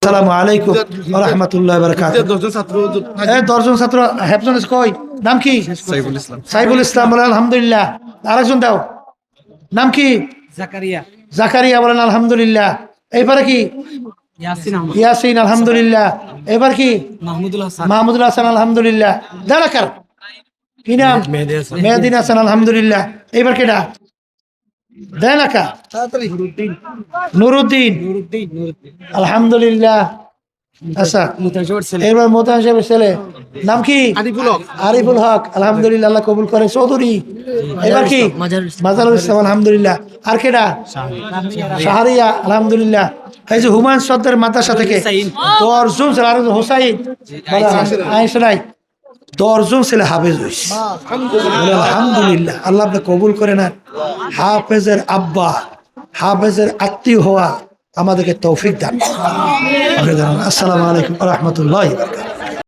আসসালামু আলাইকুম ওয়া রাহমাতুল্লাহি ওয়া বারাকাতুহু। 10 জন ছাত্র হেফজনেস কই? নাম কি? সাইফুল ইসলাম বলেন আলহামদুলিল্লাহ। আরেকজন দাও, নাম কি? জাকারিয়া বলেন আলহামদুলিল্লাহ। এবারে কি? ইয়াসিন আলহামদুলিল্লাহ। এবার কি? মাহমুদুল হাসান আলহামদুলিল্লাহ। দাঁড়াকার কি নাম? মেহেদিন হাসান আলহামদুলিল্লাহ। এবার কেডা? দেনাকা নুরুদ্দিন আলহামদুলিল্লাহ। আচ্ছা, এবার মোতাহান সাহেবের ছেলে নাম কি? আরিফুল হক আলহামদুলিল্লাহ, আল্লাহ কবুল করে। চৌধুরী এবার কি? মাজারুল ইসলাম আলহামদুলিল্লাহ। আর কেডা? শাহরিয়া আলহামদুলিল্লাহ। এই যে হুমায়ুন সর্দার মাদ্রাসা থেকে 10 জন ছেলে, আর হোসাইন আইসরাই 10 জন ছেলে হাফেজ হয়েছে। আলহামদুলিল্লাহ, আল্লাহ আপনি কবুল করে না। হাফেজের আব্বা, হাফেজের আত্মীয় হওয়া আমাদেরকে তৌফিক দান। আসসালামু আলাইকুম ওয়া রাহমাতুল্লাহি ওয়া বারাকাতুহু।